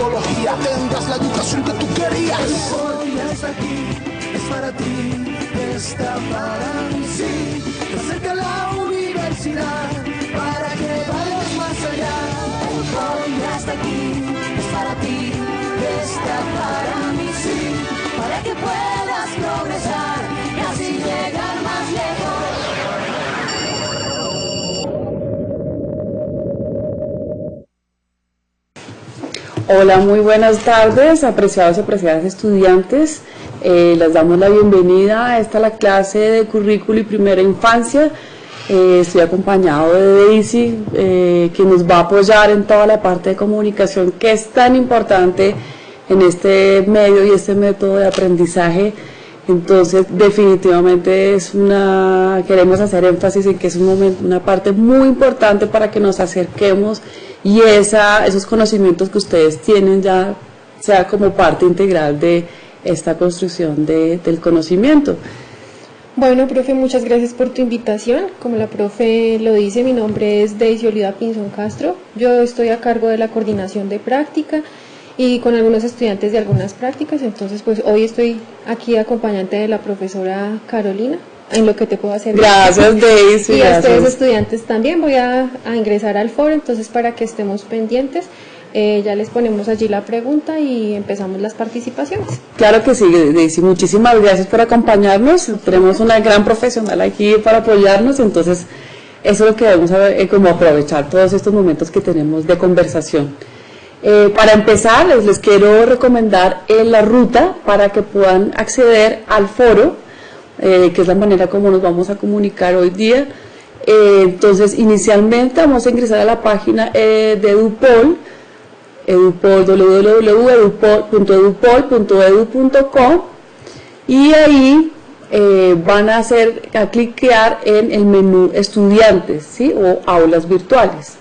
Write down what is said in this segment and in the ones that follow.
metodología, tendrás la educación que tú querías. Hoy ya está aquí, es para ti, está para mí, sí. Te acerca la universidad para que vayas más allá. Hoy ya está aquí, es para ti, está para mí, sí. Para que puedas progresar y así llegar más lejos. Hola, muy buenas tardes, apreciados y apreciadas estudiantes. Les damos la bienvenida a esta la clase de currículo y primera infancia. Estoy acompañado de Daisy, que nos va a apoyar en toda la parte de comunicación que es tan importante en este medio y este método de aprendizaje. Entonces, definitivamente queremos hacer énfasis en que es una parte muy importante para que nos acerquemos y esos conocimientos que ustedes tienen ya sea como parte integral de esta construcción del conocimiento. Bueno, profe, muchas gracias por tu invitación. Como la profe lo dice, mi nombre es Daisy Oliva Pinzón Castro. Yo estoy a cargo de la coordinación de práctica y con algunos estudiantes de algunas prácticas. Entonces, pues hoy estoy aquí acompañante de la profesora Carolina, en lo que te puedo hacer. Gracias, Daisy. Y a ustedes estudiantes también voy a ingresar al foro, entonces para que estemos pendientes. Ya les ponemos allí la pregunta y empezamos las participaciones. Claro que sí, Daisy, muchísimas gracias por acompañarnos. Tenemos una gran profesional aquí para apoyarnos, entonces eso es lo que debemos como aprovechar todos estos momentos que tenemos de conversación. Para empezar, les quiero recomendar la ruta para que puedan acceder al foro, que es la manera como nos vamos a comunicar hoy día. Entonces, inicialmente vamos a ingresar a la página de EduPol, www.edupol.edu.co, y ahí van a clicar en el menú estudiantes, ¿sí? O aulas virtuales.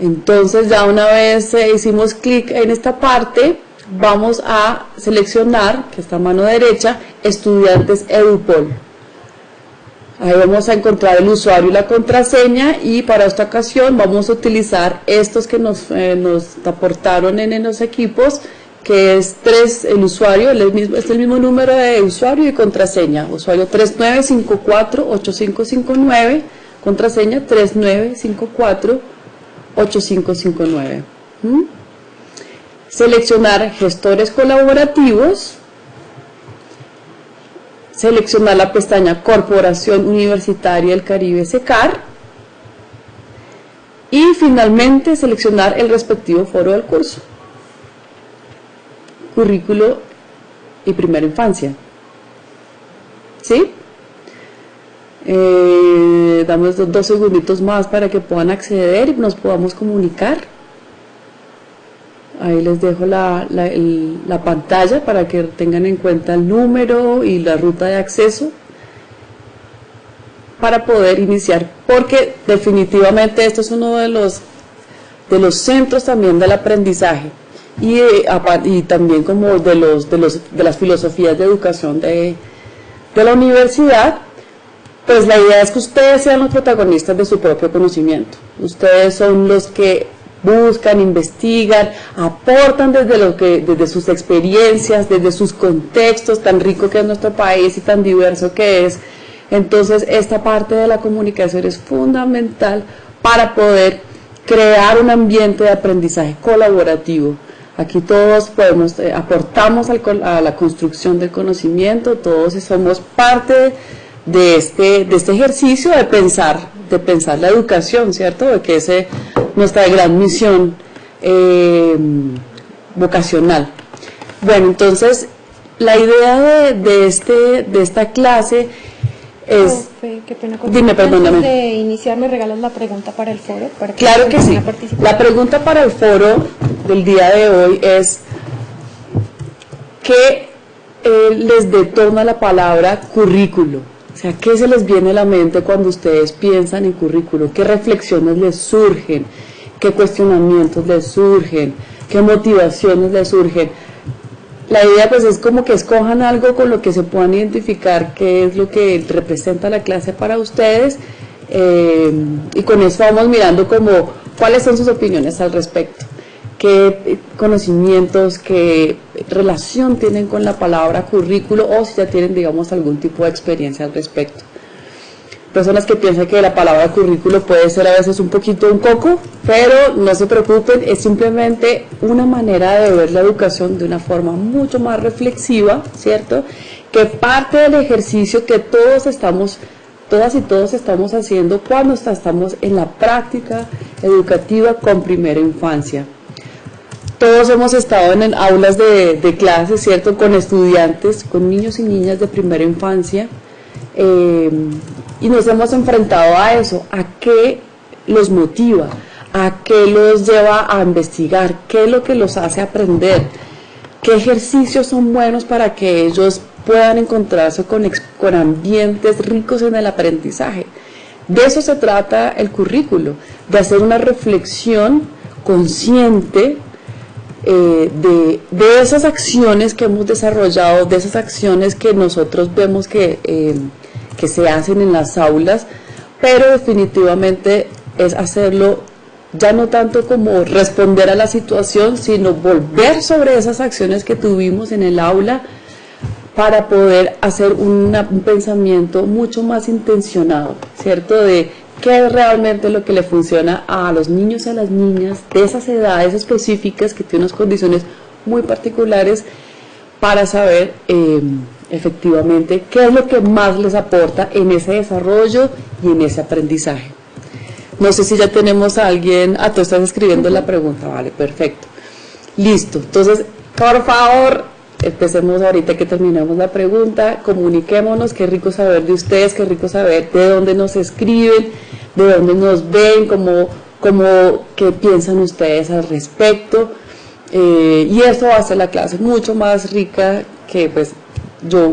Entonces, ya una vez hicimos clic en esta parte, vamos a seleccionar, que está a mano derecha, estudiantes EduPol. Ahí vamos a encontrar el usuario y la contraseña, y para esta ocasión vamos a utilizar estos que nos aportaron en los equipos, que es el usuario, es el mismo número de usuario y contraseña, usuario 3954-8559, contraseña 3954-8559. Seleccionar gestores colaborativos, seleccionar la pestaña Corporación Universitaria del Caribe SECAR y finalmente seleccionar el respectivo foro del curso, currículo y primera infancia. ¿Sí? Damos 2 segunditos más para que puedan acceder y nos podamos comunicar. Ahí les dejo la pantalla para que tengan en cuenta el número y la ruta de acceso para poder iniciar, porque definitivamente esto es uno de los centros también del aprendizaje y también como de las filosofías de educación de la universidad. Pues la idea es que ustedes sean los protagonistas de su propio conocimiento. Ustedes son los que buscan, investigan, aportan desde sus experiencias, desde sus contextos, tan rico que es nuestro país y tan diverso que es. Entonces, esta parte de la comunicación es fundamental para poder crear un ambiente de aprendizaje colaborativo. Aquí todos aportamos a la construcción del conocimiento, todos somos parte de este ejercicio de pensar la educación, ¿cierto? De que es nuestra gran misión vocacional. Bueno, entonces la idea de esta clase es... Profe, qué pena dime, perdóname. Antes de iniciar, ¿me regalas la pregunta para el foro? Claro que sí. La pregunta para el foro del día de hoy es: ¿qué les detona la palabra currículo? O sea, ¿qué se les viene a la mente cuando ustedes piensan en currículo? ¿Qué reflexiones les surgen? ¿Qué cuestionamientos les surgen? ¿Qué motivaciones les surgen? La idea pues es como que escojan algo con lo que se puedan identificar qué es lo que representa la clase para ustedes, y con eso vamos mirando como cuáles son sus opiniones al respecto. qué conocimientos, qué relación tienen con la palabra currículo o si ya tienen, digamos, algún tipo de experiencia al respecto. Personas que piensan que la palabra currículo puede ser a veces un poquito un coco, pero no se preocupen, es simplemente una manera de ver la educación de una forma mucho más reflexiva, ¿cierto? Que parte del ejercicio que todas y todos estamos haciendo cuando estamos en la práctica educativa con primera infancia. Todos hemos estado en aulas de clases, ¿cierto? Con estudiantes, con niños y niñas de primera infancia, y nos hemos enfrentado a eso, a qué los motiva, a qué los lleva a investigar, qué es lo que los hace aprender, qué ejercicios son buenos para que ellos puedan encontrarse con ambientes ricos en el aprendizaje. De eso se trata el currículo, de hacer una reflexión consciente de esas acciones que hemos desarrollado, de esas acciones que nosotros vemos que se hacen en las aulas, pero definitivamente es hacerlo ya no tanto como responder a la situación, sino volver sobre esas acciones que tuvimos en el aula para poder hacer un pensamiento mucho más intencionado, ¿cierto? De qué es realmente lo que le funciona a los niños y a las niñas de esas edades específicas que tienen unas condiciones muy particulares para saber efectivamente qué es lo que más les aporta en ese desarrollo y en ese aprendizaje. No sé si ya tenemos a alguien. Tú estás escribiendo la pregunta, vale, perfecto. Listo, entonces, por favor, empecemos ahorita que terminemos la pregunta, comuniquémonos, qué rico saber de ustedes, qué rico saber de dónde nos escriben, de dónde nos ven, qué piensan ustedes al respecto, y eso hace la clase mucho más rica que pues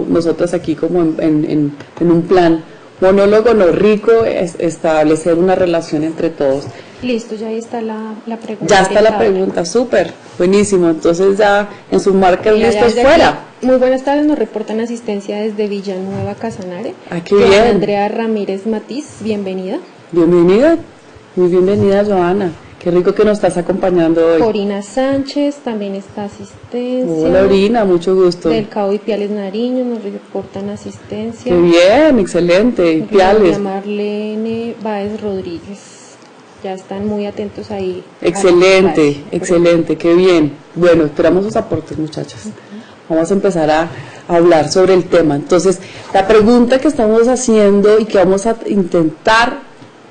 nosotros aquí como en un plan monólogo, no rico, es establecer una relación entre todos. Listo, ya ahí está la pregunta. Ya está la pregunta, súper, buenísimo. Entonces ya en sus marcas listos fuera. Aquí. Muy buenas tardes, nos reportan asistencia desde Villanueva, Casanare. Qué bien. Andrea Ramírez Matiz, bienvenida. Bienvenida, muy bienvenida, Joana. Qué rico que nos estás acompañando hoy. Corina Sánchez, también está asistencia. Hola, Corina, mucho gusto. Del Cabo Ipiales Nariño, nos reportan asistencia. Qué bien, excelente, Ipiales. Marlene Báez Rodríguez. Ya están muy atentos ahí. Excelente, excelente, qué bien. Bueno, esperamos sus aportes, muchachos. Vamos a empezar a hablar sobre el tema. Entonces, la pregunta que estamos haciendo y que vamos a intentar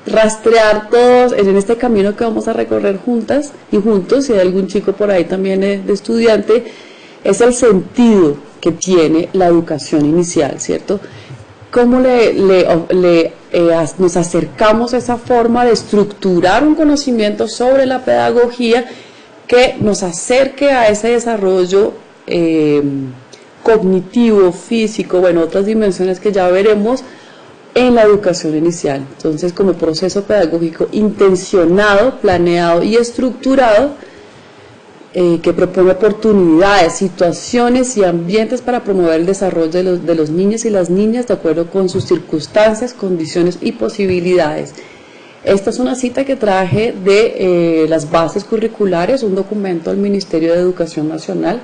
rastrear todos en este camino que vamos a recorrer juntas y juntos, si hay algún chico por ahí también de estudiante, es el sentido que tiene la educación inicial, ¿cierto? ¿Cómo nos acercamos a esa forma de estructurar un conocimiento sobre la pedagogía que nos acerque a ese desarrollo cognitivo, físico, bueno, otras dimensiones que ya veremos en la educación inicial? Entonces, como proceso pedagógico intencionado, planeado y estructurado, que propone oportunidades, situaciones y ambientes para promover el desarrollo de los niños y las niñas de acuerdo con sus circunstancias, condiciones y posibilidades. Esta es una cita que traje de las bases curriculares, un documento del Ministerio de Educación Nacional,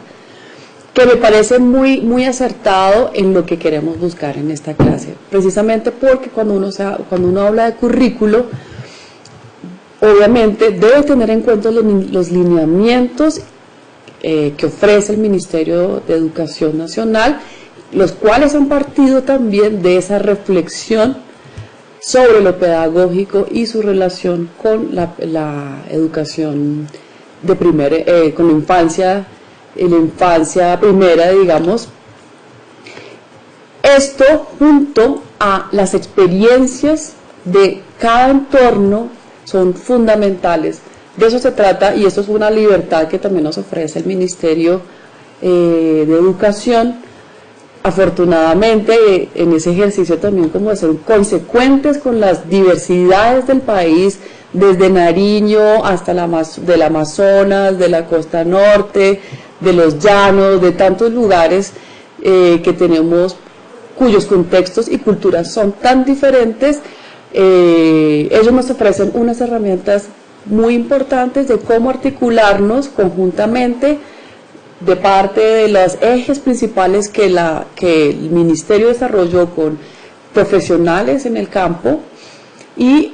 que me parece muy acertado en lo que queremos buscar en esta clase, precisamente porque cuando uno habla de currículo, obviamente debe tener en cuenta los lineamientos que ofrece el Ministerio de Educación Nacional, los cuales han partido también de esa reflexión sobre lo pedagógico y su relación con la educación de con la infancia primera, digamos. Esto junto a las experiencias de cada entorno son fundamentales. De eso se trata, y esto es una libertad que también nos ofrece el Ministerio de Educación. Afortunadamente, en ese ejercicio también como de ser consecuentes con las diversidades del país, desde Nariño hasta del Amazonas, de la costa norte, de los llanos, de tantos lugares que tenemos, cuyos contextos y culturas son tan diferentes. Ellos nos ofrecen unas herramientas muy importantes de cómo articularnos conjuntamente de parte de los ejes principales que el Ministerio desarrolló con profesionales en el campo y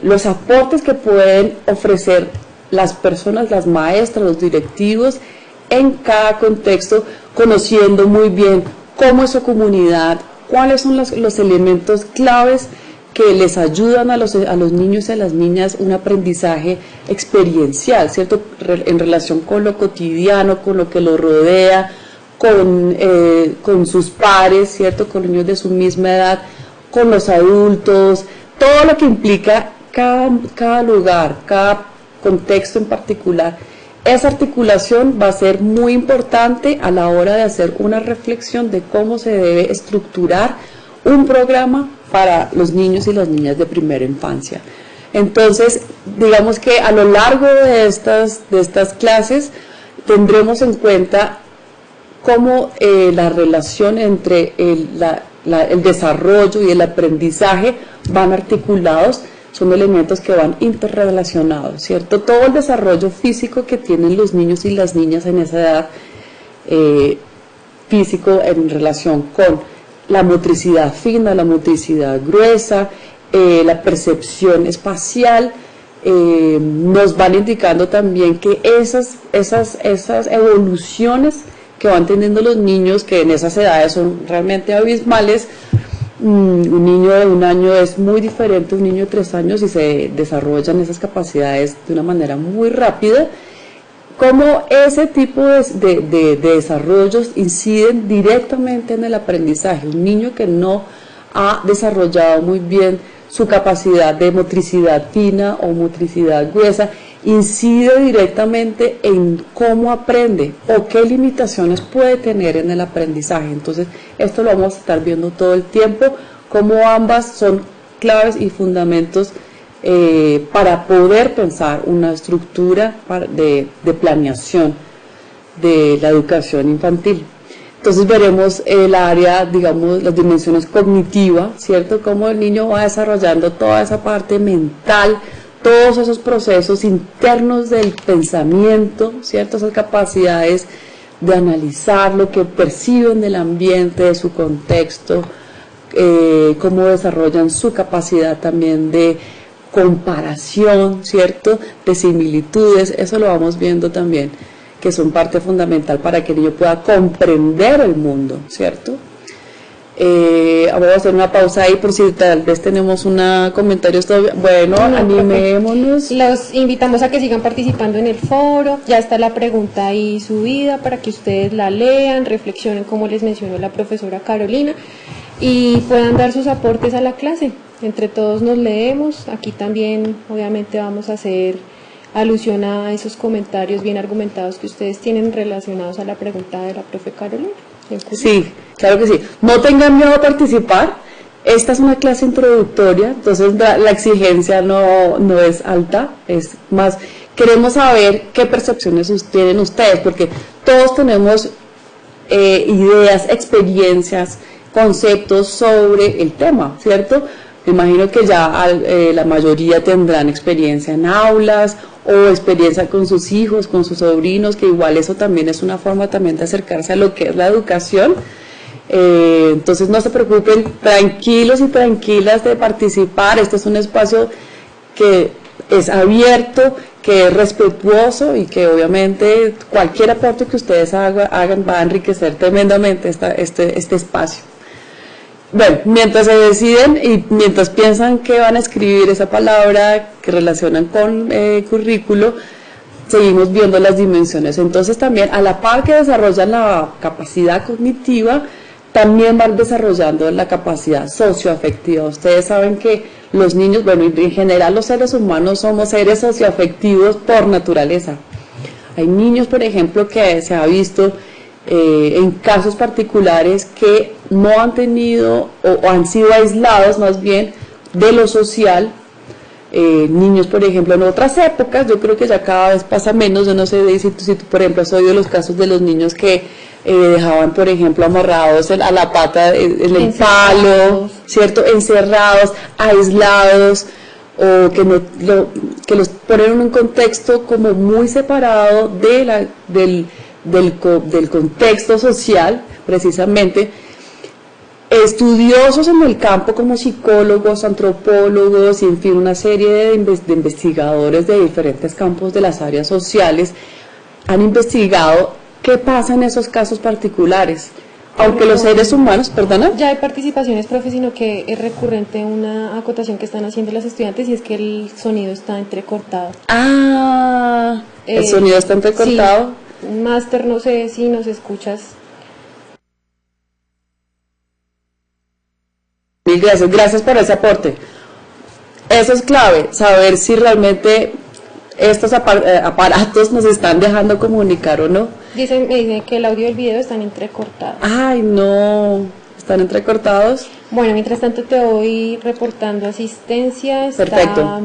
los aportes que pueden ofrecer las personas, las maestras, los directivos en cada contexto, conociendo muy bien cómo es su comunidad, cuáles son los elementos claves que les ayudan a los niños y a las niñas un aprendizaje experiencial, ¿cierto? En relación con lo cotidiano, con lo que los rodea, con sus pares, ¿cierto? Con niños de su misma edad, con los adultos, todo lo que implica cada lugar, cada contexto en particular. Esa articulación va a ser muy importante a la hora de hacer una reflexión de cómo se debe estructurar un programa para los niños y las niñas de primera infancia. Entonces, digamos que a lo largo de estas clases tendremos en cuenta cómo la relación entre el desarrollo y el aprendizaje van articulados, son elementos que van interrelacionados, ¿cierto? Todo el desarrollo físico que tienen los niños y las niñas en esa edad, físico en relación con la motricidad fina, la motricidad gruesa, la percepción espacial, nos van indicando también que esas evoluciones que van teniendo los niños, que en esas edades son realmente abismales. Un niño de 1 año es muy diferente a un niño de 3 años y se desarrollan esas capacidades de una manera muy rápida. Cómo ese tipo de desarrollos inciden directamente en el aprendizaje. Un niño que no ha desarrollado muy bien su capacidad de motricidad fina o motricidad gruesa, incide directamente en cómo aprende o qué limitaciones puede tener en el aprendizaje. Entonces, esto lo vamos a estar viendo todo el tiempo, cómo ambas son claves y fundamentos para poder pensar una estructura de planeación de la educación infantil. Entonces veremos el área, digamos, las dimensiones cognitivas, ¿cierto? Cómo el niño va desarrollando toda esa parte mental, todos esos procesos internos del pensamiento, ¿cierto? Esas capacidades de analizar lo que perciben del ambiente, de su contexto, cómo desarrollan su capacidad también de comparación, ¿cierto? De similitudes, eso lo vamos viendo también, que son parte fundamental para que el niño pueda comprender el mundo, ¿cierto? Vamos a hacer una pausa ahí por si tal vez tenemos comentarios todavía. Bueno, animémonos. Los invitamos a que sigan participando en el foro. Ya está la pregunta ahí subida para que ustedes la lean, reflexionen como les mencionó la profesora Carolina y puedan dar sus aportes a la clase. Entre todos nos leemos. Aquí también obviamente vamos a hacer alusión a esos comentarios bien argumentados que ustedes tienen relacionados a la pregunta de la profe Carolina. Sí, claro que sí. No tengan miedo a participar. Esta es una clase introductoria, entonces la exigencia no es alta, es más, queremos saber qué percepciones tienen ustedes, porque todos tenemos ideas, experiencias, conceptos sobre el tema, ¿cierto? Me imagino que ya la mayoría tendrán experiencia en aulas o experiencia con sus hijos, con sus sobrinos, que igual eso también es una forma también de acercarse a lo que es la educación. Entonces no se preocupen, tranquilos y tranquilas de participar. Este es un espacio que es abierto, que es respetuoso y que obviamente cualquier aporte que ustedes hagan va a enriquecer tremendamente este espacio. Bueno, mientras se deciden y mientras piensan que van a escribir esa palabra que relacionan con currículo, seguimos viendo las dimensiones. Entonces también a la par que desarrollan la capacidad cognitiva, también van desarrollando la capacidad socioafectiva. Ustedes saben que los niños, bueno, en general los seres humanos somos seres socioafectivos por naturaleza. Hay niños, por ejemplo, que se ha visto en casos particulares que no han tenido o han sido aislados más bien de lo social. Niños, por ejemplo, en otras épocas, yo creo que ya cada vez pasa menos. Yo no sé si tú por ejemplo, has oído los casos de los niños que dejaban, por ejemplo, amarrados a la pata en el palo, ¿cierto? Encerrados, aislados, o que los ponen en un contexto como muy separado del contexto social, precisamente. Estudiosos en el campo como psicólogos, antropólogos y en fin una serie de investigadores de diferentes campos de las áreas sociales han investigado qué pasa en esos casos particulares. Aunque los seres humanos, perdona. Ya hay participaciones, profe, sino que es recurrente una acotación que están haciendo los estudiantes y es que el sonido está entrecortado. Ah, el sonido está entrecortado. Sí, un máster, no sé si nos escuchas. Mil gracias, gracias por ese aporte. Eso es clave, saber si realmente estos aparatos nos están dejando comunicar o no. Me dicen que el audio y el video están entrecortados. Ay, no, están entrecortados. Bueno, mientras tanto te voy reportando asistencia. Perfecto. Está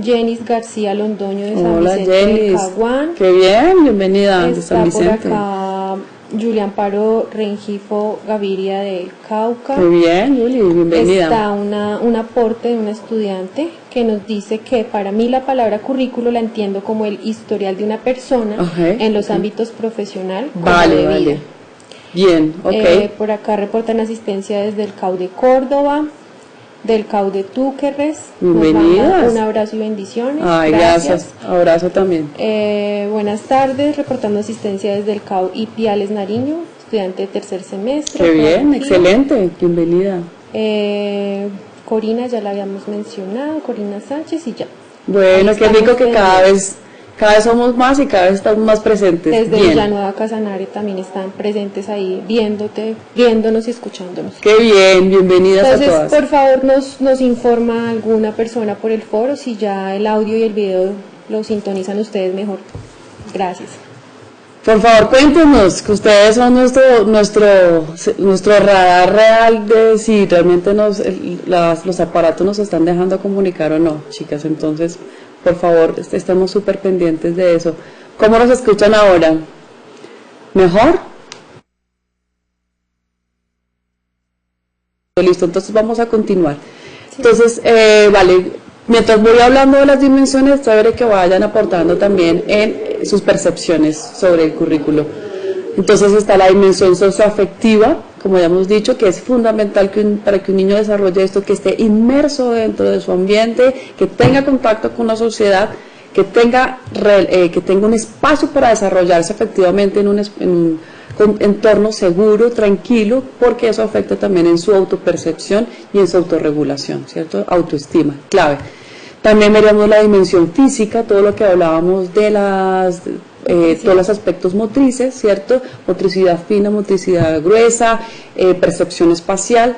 Jenis García Londoño de San Hola, Vicente Jenis. de Caguán. Qué bien, bienvenida de Está San Vicente. por acá Julián Paro Rengifo Gaviria de Cauca. Qué bien, Juli, bienvenida. Está un aporte de un estudiante que nos dice que para mí la palabra currículo la entiendo como el historial de una persona en los ámbitos profesional como de vida. Vale. Bien, ok. Por acá reportan asistencia desde el CAU de Córdoba, del CAU de Túquerres. Bienvenidas. Un abrazo y bendiciones. Ay, gracias. Abrazo también. Buenas tardes, reportando asistencia desde el CAU Ipiales Nariño, estudiante de tercer semestre. Qué bien, excelente, bienvenida. Corina, ya la habíamos mencionado, Corina Sánchez y ya. Bueno, qué rico que cada vez somos más y cada vez estamos más presentes. Desde Villanueva Casanare también están presentes ahí viéndonos y escuchándonos. Qué bien, bienvenidas a todas. Entonces, por favor, nos informa alguna persona por el foro si ya el audio y el video lo sintonizan ustedes mejor. Gracias. Por favor, cuéntenos que ustedes son nuestro radar real de si realmente los aparatos nos están dejando comunicar o no, chicas. Entonces, por favor, estemos súper pendientes de eso. ¿Cómo nos escuchan ahora? ¿Mejor? Listo, entonces vamos a continuar. Sí. Entonces, vale. Mientras voy hablando de las dimensiones, es chévere que vayan aportando también en sus percepciones sobre el currículo. Entonces está la dimensión socioafectiva, como ya hemos dicho, que es fundamental para que un niño desarrolle esto, que esté inmerso dentro de su ambiente, que tenga contacto con la sociedad, que tenga un espacio para desarrollarse efectivamente en un entorno seguro, tranquilo, porque eso afecta también en su autopercepción y en su autorregulación, ¿cierto? Autoestima, clave. También veríamos la dimensión física, todo lo que hablábamos de todos los aspectos motrices, ¿cierto? Motricidad fina, motricidad gruesa, percepción espacial,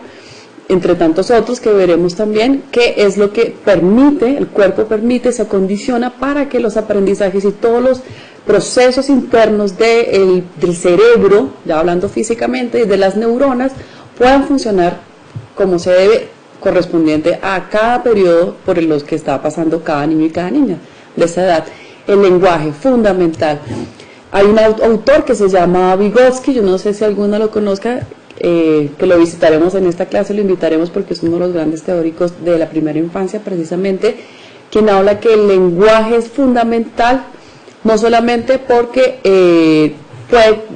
entre tantos otros que veremos también, qué es lo que el cuerpo permite, se acondiciona para que los aprendizajes y todos los procesos internos del cerebro, ya hablando físicamente, de las neuronas, puedan funcionar como se debe, correspondiente a cada periodo por los que está pasando cada niño y cada niña de esa edad. El lenguaje, fundamental. Hay un autor que se llama Vygotsky, yo no sé si alguno lo conozca, que lo visitaremos en esta clase, lo invitaremos porque es uno de los grandes teóricos de la primera infancia precisamente, quien habla que el lenguaje es fundamental, no solamente porque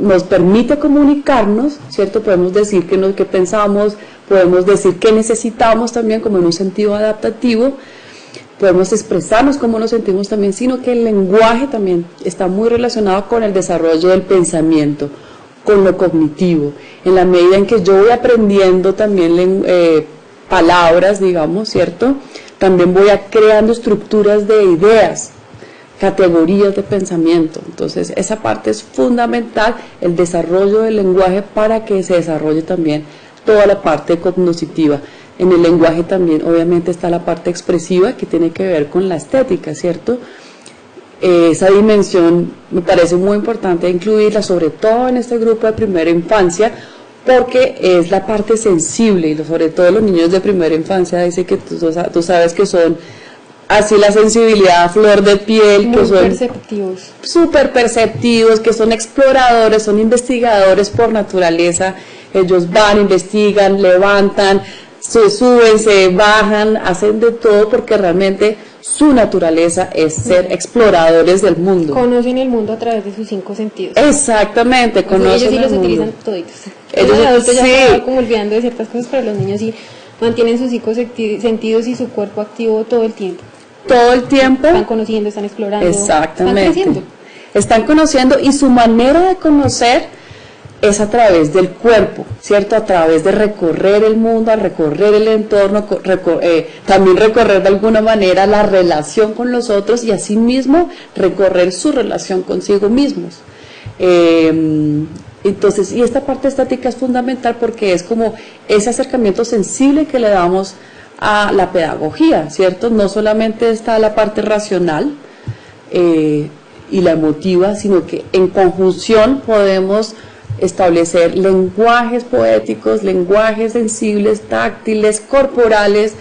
nos permite comunicarnos, ¿cierto? Podemos decir qué pensamos, podemos decir qué necesitamos también como en un sentido adaptativo, podemos expresarnos cómo nos sentimos también, sino que el lenguaje también está muy relacionado con el desarrollo del pensamiento, con lo cognitivo, en la medida en que yo voy aprendiendo también palabras, digamos, ¿cierto? También voy creando estructuras de ideas, categorías de pensamiento. Entonces esa parte es fundamental, el desarrollo del lenguaje para que se desarrolle también toda la parte cognitiva. En el lenguaje también obviamente está la parte expresiva que tiene que ver con la estética, ¿cierto? Esa dimensión me parece muy importante incluirla, sobre todo en este grupo de primera infancia, porque es la parte sensible, y sobre todo los niños de primera infancia, dice que tú sabes que son así la sensibilidad a flor de piel, muy que son perceptivos, súper perceptivos, que son exploradores, son investigadores por naturaleza. Ellos van, investigan, levantan, se suben, se bajan, hacen de todo porque realmente su naturaleza es ser exploradores del mundo. Conocen el mundo a través de sus 5 sentidos. Exactamente, conocen ellos sí el los mundo. utilizan toditos. Ellos Los adultos ya sí. se van como olvidando de ciertas cosas, pero los niños sí mantienen sus 5 sentidos y su cuerpo activo todo el tiempo. Todo el tiempo. Están conociendo, están explorando, Exactamente. están creciendo. Están conociendo y su manera de conocer es a través del cuerpo, ¿cierto? A través de recorrer el mundo, a recorrer el entorno, también recorrer de alguna manera la relación con los otros y asimismo recorrer su relación consigo mismos. Entonces, y esta parte estática es fundamental porque es como ese acercamiento sensible que le damos a la pedagogía, ¿cierto? No solamente está la parte racional y la emotiva, sino que en conjunción podemos establecer lenguajes poéticos, lenguajes sensibles, táctiles, corporales,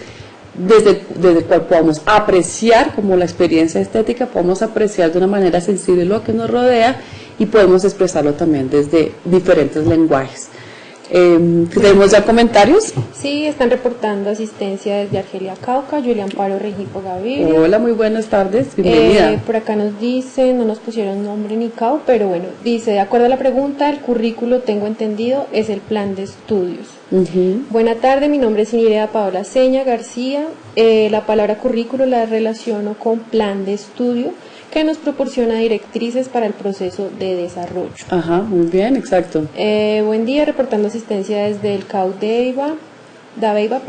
desde el cual podamos apreciar, como la experiencia estética, podemos apreciar de una manera sensible lo que nos rodea y podemos expresarlo también desde diferentes lenguajes. ¿Tenemos ya comentarios? Sí, están reportando asistencia desde Argelia Cauca, Julia Amparo Regipo Gaviria. Hola, muy buenas tardes, bienvenida. Por acá nos dicen, no nos pusieron nombre ni CAU, pero bueno, dice, de acuerdo a la pregunta, el currículo, tengo entendido, es el plan de estudios. Buena tarde, mi nombre es Inireda Paola Seña García. La palabra currículo la relaciono con plan de estudio, que nos proporciona directrices para el proceso de desarrollo. Ajá, muy bien, exacto. Buen día, reportando asistencia desde el CAU de Dabeiba,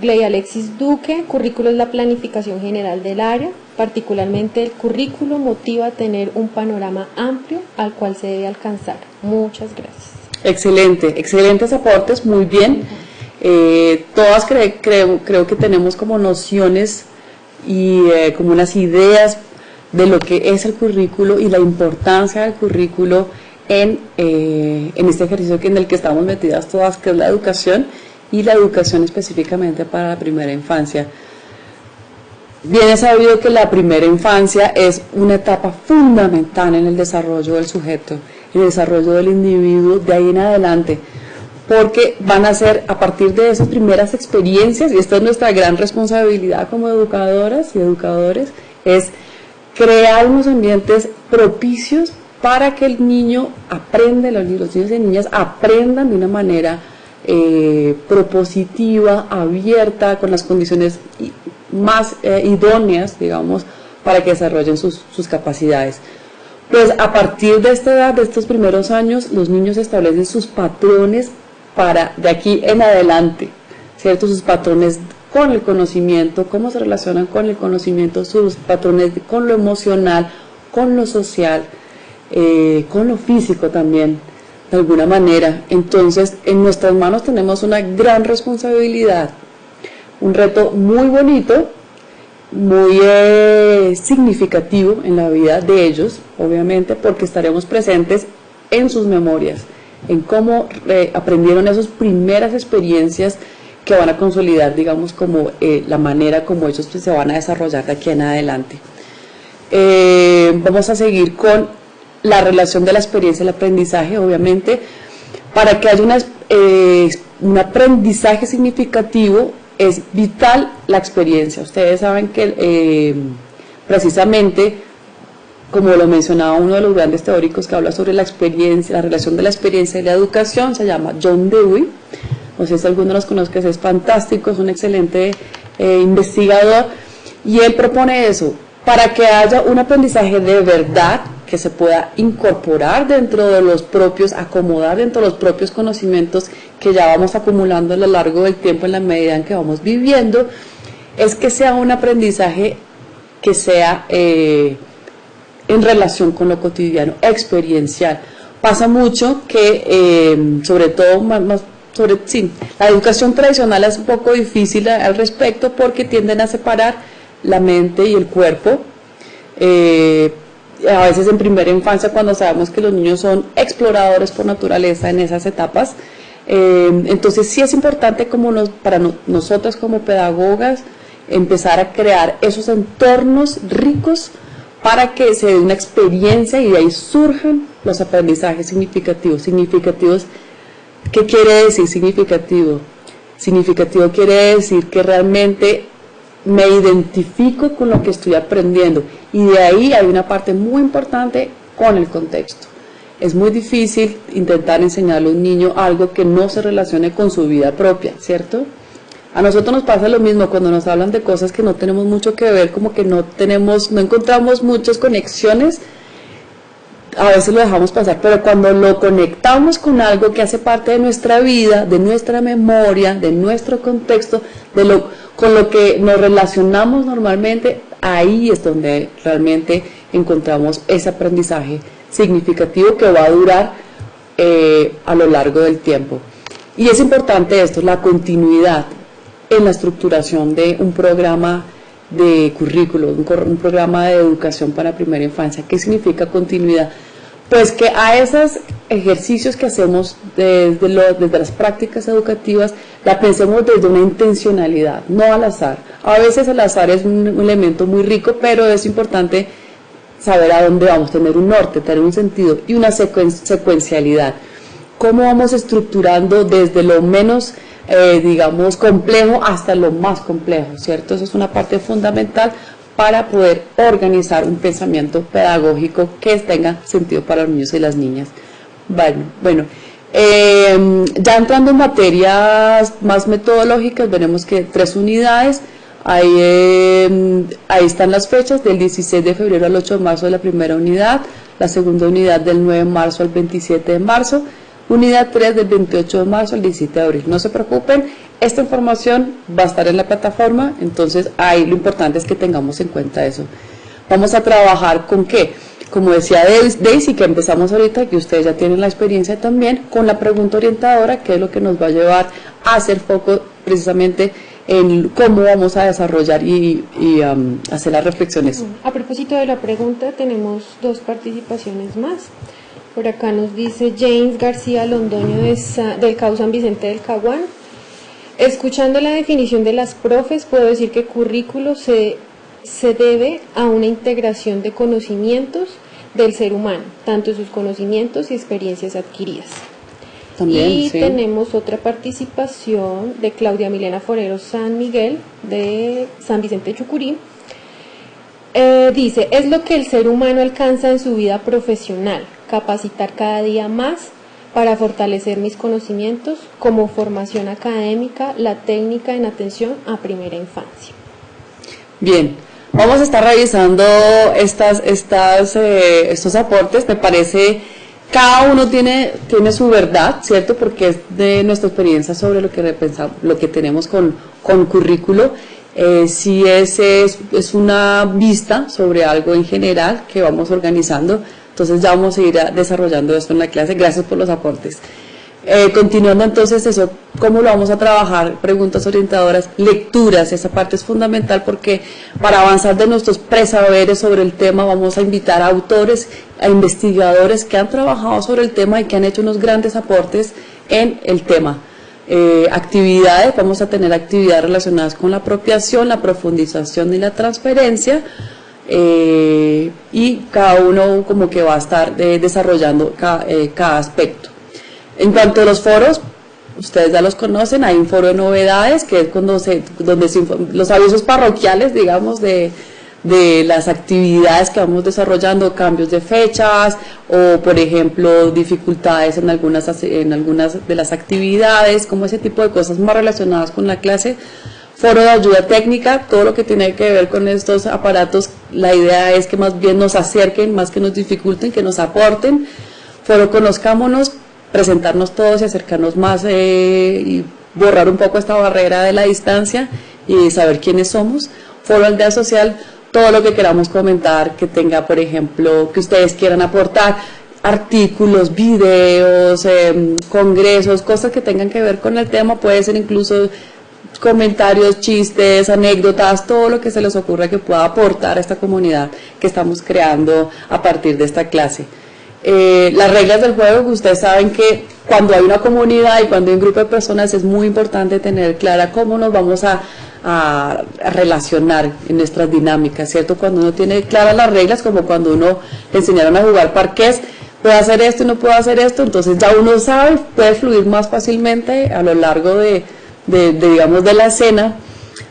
Gley Alexis Duque. Currículo es la planificación general del área, particularmente el currículo motiva a tener un panorama amplio al cual se debe alcanzar. Muchas gracias. Excelente, excelentes aportes, muy bien. Todas creo que tenemos como nociones y como unas ideas de lo que es el currículo y la importancia del currículo en este ejercicio en el que estamos metidas todas, que es la educación y la educación específicamente para la primera infancia. Bien es sabido que la primera infancia es una etapa fundamental en el desarrollo del sujeto, en el desarrollo del individuo de ahí en adelante, porque van a ser a partir de esas primeras experiencias, y esta es nuestra gran responsabilidad como educadoras y educadores, es crear unos ambientes propicios para que el niño aprenda, los niños y niñas aprendan de una manera propositiva, abierta, con las condiciones más idóneas, digamos, para que desarrollen sus capacidades. Pues a partir de esta edad, de estos primeros años, los niños establecen sus patrones para de aquí en adelante, ¿cierto? Sus patrones con el conocimiento, cómo se relacionan con el conocimiento, sus patrones con lo emocional, con lo social, con lo físico también, de alguna manera. Entonces, en nuestras manos tenemos una gran responsabilidad, un reto muy bonito, muy significativo en la vida de ellos, obviamente, porque estaremos presentes en sus memorias, en cómo aprendieron esas primeras experiencias que van a consolidar, digamos, como la manera como ellos se van a desarrollar de aquí en adelante. Vamos a seguir con la relación de la experiencia y el aprendizaje, obviamente. Para que haya un aprendizaje significativo es vital la experiencia. Ustedes saben que precisamente, como lo mencionaba uno de los grandes teóricos que habla sobre la experiencia, la relación de la experiencia y la educación, se llama John Dewey. No sé si alguno los conoce, es fantástico, es un excelente investigador, y él propone eso, para que haya un aprendizaje de verdad, que se pueda incorporar dentro de los propios, acomodar dentro de los propios conocimientos que ya vamos acumulando a lo largo del tiempo en la medida en que vamos viviendo, es que sea un aprendizaje que sea en relación con lo cotidiano, experiencial. Pasa mucho que, sobre todo, la educación tradicional es un poco difícil al respecto porque tienden a separar la mente y el cuerpo. A veces en primera infancia, cuando sabemos que los niños son exploradores por naturaleza en esas etapas, entonces sí es importante para nosotras como pedagogas empezar a crear esos entornos ricos para que se dé una experiencia y de ahí surjan los aprendizajes significativos. ¿Qué quiere decir significativo? Significativo quiere decir que realmente me identifico con lo que estoy aprendiendo, y de ahí hay una parte muy importante con el contexto. Es muy difícil intentar enseñarle a un niño algo que no se relacione con su vida propia, ¿cierto? A nosotros nos pasa lo mismo cuando nos hablan de cosas que no tenemos mucho que ver, como que no encontramos muchas conexiones, a veces lo dejamos pasar, pero cuando lo conectamos con algo que hace parte de nuestra vida, de nuestra memoria, de nuestro contexto, con lo que nos relacionamos normalmente, ahí es donde realmente encontramos ese aprendizaje significativo que va a durar a lo largo del tiempo. Y es importante esto, la continuidad en la estructuración de un programa de currículo, un programa de educación para primera infancia. ¿Qué significa continuidad? Pues que a esos ejercicios que hacemos desde las prácticas educativas, la pensemos desde una intencionalidad, no al azar. A veces el azar es un elemento muy rico, pero es importante saber a dónde vamos, tener un norte, tener un sentido y una secuencialidad. ¿Cómo vamos estructurando desde lo menos, digamos, complejo hasta lo más complejo, ¿cierto? Eso es una parte fundamental para poder organizar un pensamiento pedagógico que tenga sentido para los niños y las niñas. Bueno, ya entrando en materias más metodológicas, veremos que 3 unidades, ahí están las fechas, del 16 de febrero al 8 de marzo de la primera unidad, la segunda unidad del 9 de marzo al 27 de marzo, unidad 3 del 28 de marzo al 17 de abril. No se preocupen, esta información va a estar en la plataforma, entonces ahí lo importante es que tengamos en cuenta eso. Vamos a trabajar con ¿qué? Como decía Daisy, que empezamos ahorita, que ustedes ya tienen la experiencia también, con la pregunta orientadora, que es lo que nos va a llevar a hacer foco precisamente en cómo vamos a desarrollar y hacer las reflexiones. A propósito de la pregunta, tenemos 2 participaciones más. Por acá nos dice James García Londoño del CAU San Vicente del Caguán. Escuchando la definición de las profes, puedo decir que currículo se debe a una integración de conocimientos del ser humano, tanto sus conocimientos y experiencias adquiridas. También, y sí. Tenemos otra participación de Claudia Milena Forero San Miguel de San Vicente de Chucurí. Dice, es lo que el ser humano alcanza en su vida profesional, capacitar cada día más para fortalecer mis conocimientos como formación académica, la técnica en atención a primera infancia. Bien, vamos a estar revisando estos aportes. Me parece cada uno tiene su verdad, ¿cierto? Porque es de nuestra experiencia sobre lo que tenemos con currículo. Si es una vista sobre algo en general que vamos organizando, entonces ya vamos a ir desarrollando esto en la clase. Gracias por los aportes. Continuando entonces eso, ¿cómo lo vamos a trabajar? Preguntas orientadoras, lecturas, esa parte es fundamental porque para avanzar de nuestros presaberes sobre el tema vamos a invitar a autores, a investigadores que han trabajado sobre el tema y que han hecho unos grandes aportes en el tema. Actividades, vamos a tener actividades relacionadas con la apropiación, la profundización y la transferencia, y cada uno como que va a estar desarrollando cada aspecto. En cuanto a los foros, ustedes ya los conocen, hay un foro de novedades que es los avisos parroquiales, digamos, de las actividades que vamos desarrollando, cambios de fechas o, por ejemplo, dificultades en algunas de las actividades, como ese tipo de cosas más relacionadas con la clase. Foro de ayuda técnica, todo lo que tiene que ver con estos aparatos, la idea es que más bien nos acerquen, más que nos dificulten, que nos aporten. Foro conozcámonos, presentarnos todos y acercarnos más y borrar un poco esta barrera de la distancia y saber quiénes somos. Foro aldea social, todo lo que queramos comentar, que tenga, por ejemplo, que ustedes quieran aportar, artículos, videos, congresos, cosas que tengan que ver con el tema, puede ser incluso comentarios, chistes, anécdotas, todo lo que se les ocurra que pueda aportar a esta comunidad que estamos creando a partir de esta clase. Las reglas del juego, que ustedes saben que cuando hay una comunidad y cuando hay un grupo de personas es muy importante tener clara cómo nos vamos a relacionar en nuestras dinámicas, ¿cierto? Cuando uno tiene claras las reglas, como cuando uno le enseñaron a jugar parqués, puede hacer esto y no puede hacer esto, entonces ya uno sabe, puede fluir más fácilmente a lo largo de digamos, de la escena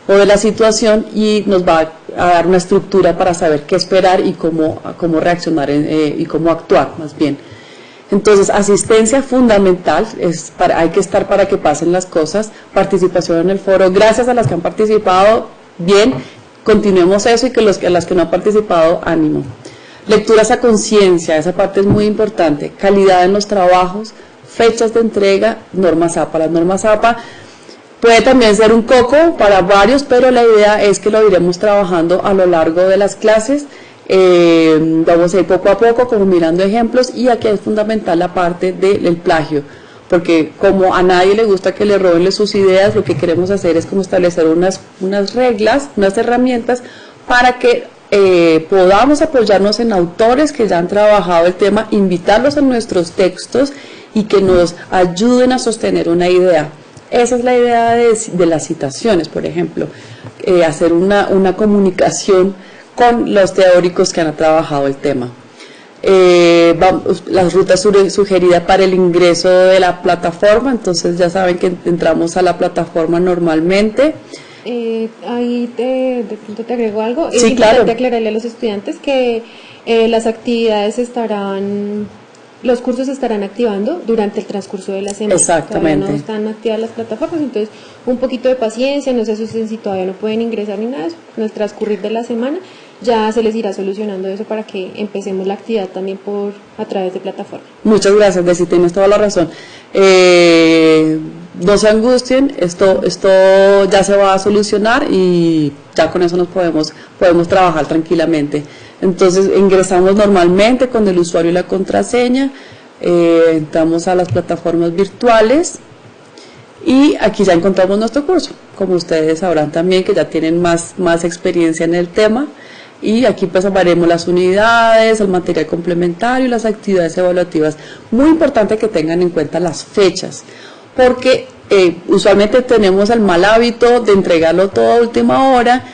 o de la situación, y nos va a dar una estructura para saber qué esperar y cómo reaccionar y cómo actuar más bien. Entonces, asistencia fundamental, hay que estar para que pasen las cosas, participación en el foro, gracias a las que han participado, bien, continuemos eso, y que a las que no han participado, ánimo. Lecturas a conciencia, esa parte es muy importante, calidad en los trabajos, fechas de entrega, normas APA. Las normas APA puede también ser un coco para varios, pero la idea es que lo iremos trabajando a lo largo de las clases. Vamos a ir poco a poco, como mirando ejemplos, y aquí es fundamental la parte del plagio, porque como a nadie le gusta que le roben sus ideas, lo que queremos hacer es como establecer unas reglas, unas herramientas para que podamos apoyarnos en autores que ya han trabajado el tema, invitarlos a nuestros textos y que nos ayuden a sostener una idea. Esa es la idea de las citaciones, por ejemplo, hacer una comunicación con los teóricos que han trabajado el tema. Las rutas sugeridas para el ingreso de la plataforma, entonces ya saben que entramos a la plataforma normalmente. Ahí de pronto te agrego algo. Sí, es importante claro. aclararle a los estudiantes que las actividades los cursos se estarán activando durante el transcurso de la semana. Exactamente. Todavía no están activas las plataformas, entonces un poquito de paciencia, no se asusten si todavía no pueden ingresar ni nada de eso. En el transcurrir de la semana ya se les irá solucionando eso para que empecemos la actividad también a través de plataforma. Muchas gracias, Desi, tienes toda la razón. No se angustien, esto ya se va a solucionar y ya con eso nos podemos trabajar tranquilamente. Entonces ingresamos normalmente con el usuario y la contraseña, entramos a las plataformas virtuales y aquí ya encontramos nuestro curso, como ustedes sabrán también que ya tienen más experiencia en el tema, y aquí pues veremos las unidades, el material complementario y las actividades evaluativas. Muy importante que tengan en cuenta las fechas, porque usualmente tenemos el mal hábito de entregarlo todo a última hora,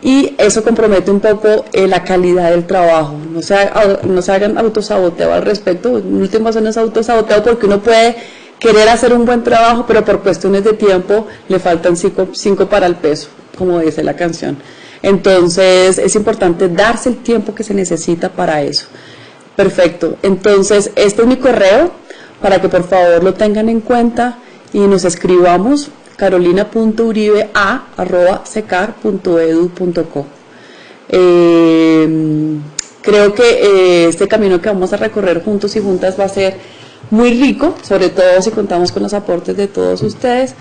y eso compromete un poco la calidad del trabajo. No se hagan autosaboteo al respecto. En última no es autosaboteo, porque uno puede querer hacer un buen trabajo, pero por cuestiones de tiempo le faltan cinco para el peso, como dice la canción. Entonces es importante darse el tiempo que se necesita para eso. Perfecto, entonces este es mi correo para que por favor lo tengan en cuenta y nos escribamos: carolina.uribe@secar.edu.co. Creo que este camino que vamos a recorrer juntos y juntas va a ser muy rico, sobre todo si contamos con los aportes de todos ustedes,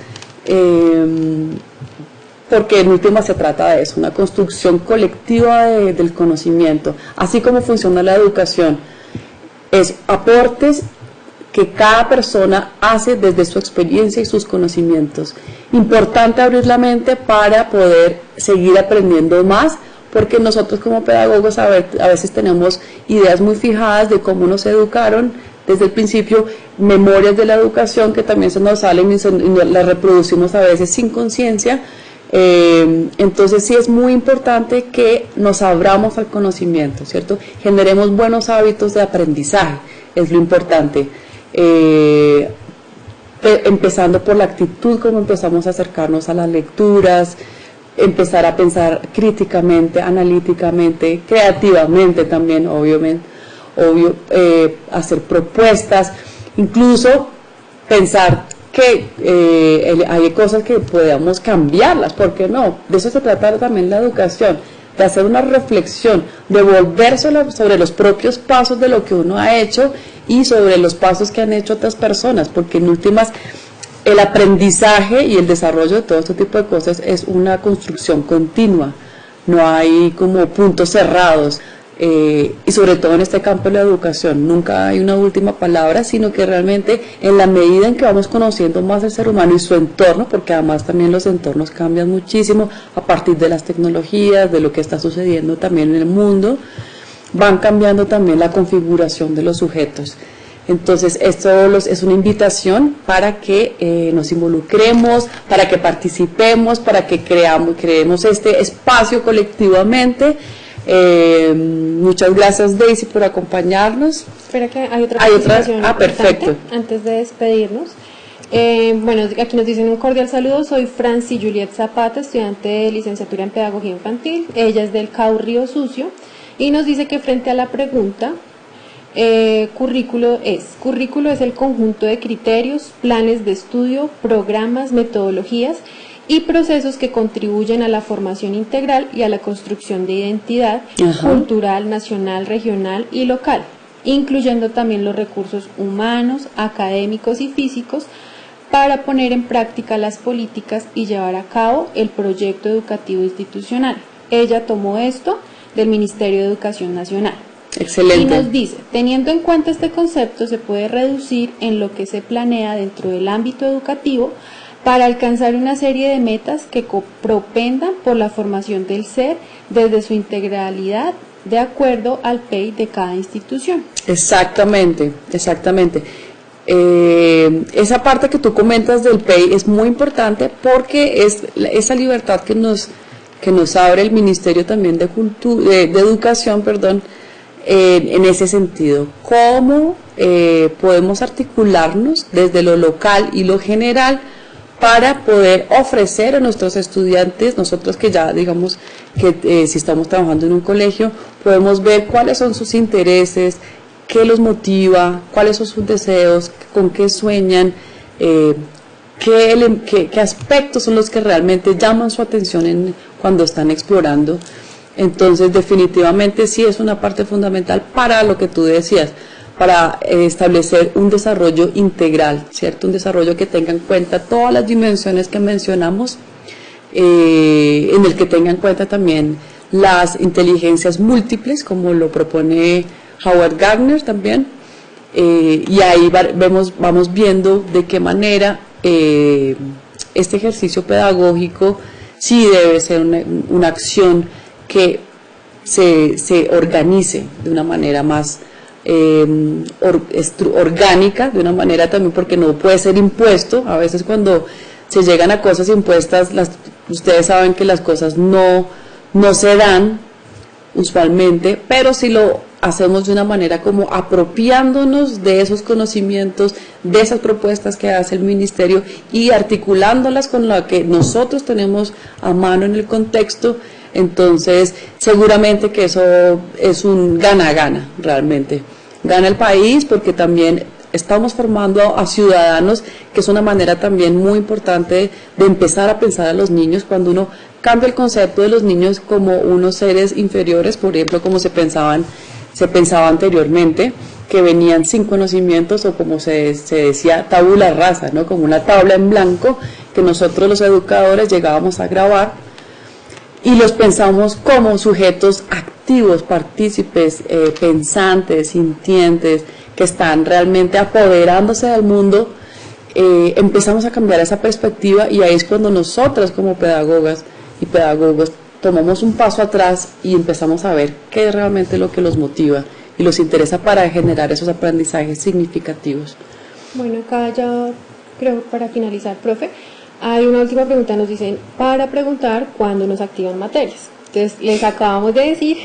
porque en última se trata de eso, una construcción colectiva del conocimiento. Así como funciona la educación, es aportes que cada persona hace desde su experiencia y sus conocimientos. Importante abrir la mente para poder seguir aprendiendo más, porque nosotros como pedagogos a veces tenemos ideas muy fijadas de cómo nos educaron desde el principio, memorias de la educación que también se nos salen y las reproducimos a veces sin conciencia. Entonces sí es muy importante que nos abramos al conocimiento, ¿cierto? Generemos buenos hábitos de aprendizaje, es lo importante. Empezando por la actitud, como empezamos a acercarnos a las lecturas, empezar a pensar críticamente, analíticamente, creativamente también, hacer propuestas, incluso pensar que hay cosas que podamos cambiarlas, ¿por qué no? De eso se trata también la educación, de hacer una reflexión, de volverse sobre los propios pasos de lo que uno ha hecho y sobre los pasos que han hecho otras personas, porque en últimas el aprendizaje y el desarrollo de todo este tipo de cosas es una construcción continua, no hay como puntos cerrados, y sobre todo en este campo de la educación, nunca hay una última palabra, sino que realmente en la medida en que vamos conociendo más al ser humano y su entorno, porque además también los entornos cambian muchísimo a partir de las tecnologías, de lo que está sucediendo también en el mundo, van cambiando también la configuración de los sujetos. Entonces esto es una invitación para que nos involucremos, para que participemos, para que creemos este espacio colectivamente. Muchas gracias, Daisy, por acompañoparnos. Espera, que hay otra participación perfecto. antes de despedirnos. Bueno, aquí nos dicen un cordial saludo, soy Franci Juliet Zapata, estudiante de licenciatura en Pedagogía Infantil, ella es del CAU Río Sucio, y nos dice que frente a la pregunta, currículo es el conjunto de criterios, planes de estudio, programas, metodologías y procesos que contribuyen a la formación integral y a la construcción de identidad cultural, nacional, regional y local, incluyendo también los recursos humanos, académicos y físicos para poner en práctica las políticas y llevar a cabo el proyecto educativo institucional. Ella tomó esto del Ministerio de Educación Nacional. Excelente. Y nos dice, teniendo en cuenta este concepto, se puede reducir en lo que se planea dentro del ámbito educativo para alcanzar una serie de metas que propendan por la formación del ser desde su integralidad de acuerdo al PEI de cada institución. Exactamente, exactamente. Esa parte que tú comentas del PEI es muy importante porque es esa libertad que nos abre el Ministerio también de Educación, en ese sentido. ¿Cómo podemos articularnos desde lo local y lo general para poder ofrecer a nuestros estudiantes, nosotros que ya digamos que si estamos trabajando en un colegio, podemos ver cuáles son sus intereses, qué los motiva, cuáles son sus deseos, con qué sueñan, qué aspectos son los que realmente llaman su atención cuando están explorando. Entonces definitivamente sí es una parte fundamental para lo que tú decías, para establecer un desarrollo integral, ¿cierto? Un desarrollo que tenga en cuenta todas las dimensiones que mencionamos, en el que tenga en cuenta también las inteligencias múltiples, como lo propone Howard Gardner también, y ahí vamos viendo de qué manera este ejercicio pedagógico sí debe ser una acción que se organice de una manera más orgánica, de una manera también, porque no puede ser impuesto. A veces cuando se llegan a cosas impuestas, ustedes saben que las cosas no se dan usualmente, pero si lo hacemos de una manera como apropiándonos de esos conocimientos, de esas propuestas que hace el Ministerio y articulándolas con lo que nosotros tenemos a mano en el contexto, entonces seguramente que eso es un gana-gana realmente. Gana el país porque también estamos formando a ciudadanos, que es una manera también muy importante de empezar a pensar a los niños. Cuando uno cambia el concepto de los niños como unos seres inferiores, por ejemplo, como se pensaba anteriormente, que venían sin conocimientos, o como se decía, tabula rasa, ¿no? Como una tabla en blanco que nosotros los educadores llegábamos a grabar y los pensamos como sujetos activos, partícipes, pensantes, sintientes, que están realmente apoderándose del mundo. Empezamos a cambiar esa perspectiva y ahí es cuando nosotras como pedagogas y pedagogos tomamos un paso atrás y empezamos a ver qué es realmente lo que los motiva y los interesa para generar esos aprendizajes significativos. Bueno, acá ya creo para finalizar, profe, hay una última pregunta, nos dicen para preguntar cuándo nos activan materias. Entonces les acabamos de decir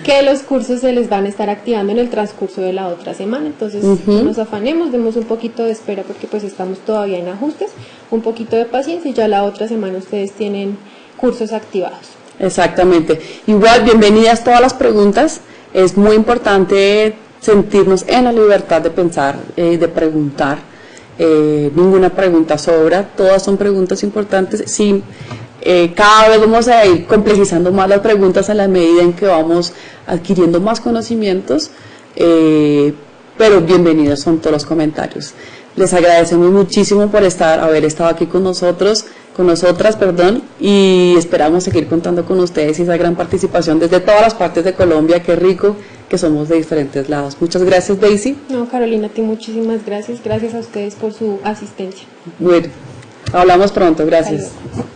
que los cursos se les van a estar activando en el transcurso de la otra semana, entonces no nos afanemos, demos un poquito de espera porque pues estamos todavía en ajustes, un poquito de paciencia y ya la otra semana ustedes tienen cursos activados. Exactamente. Igual, bienvenidas todas las preguntas. Es muy importante sentirnos en la libertad de pensar, de preguntar. Ninguna pregunta sobra, todas son preguntas importantes. Sí, cada vez vamos a ir complejizando más las preguntas a la medida en que vamos adquiriendo más conocimientos, pero bienvenidos son todos los comentarios. Les agradecemos muchísimo por haber estado aquí con nosotras, y esperamos seguir contando con ustedes y esa gran participación desde todas las partes de Colombia. Qué rico que somos de diferentes lados. Muchas gracias, Daisy. No, Carolina, a ti muchísimas gracias. Gracias a ustedes por su asistencia. Bueno, hablamos pronto. Gracias. Adiós.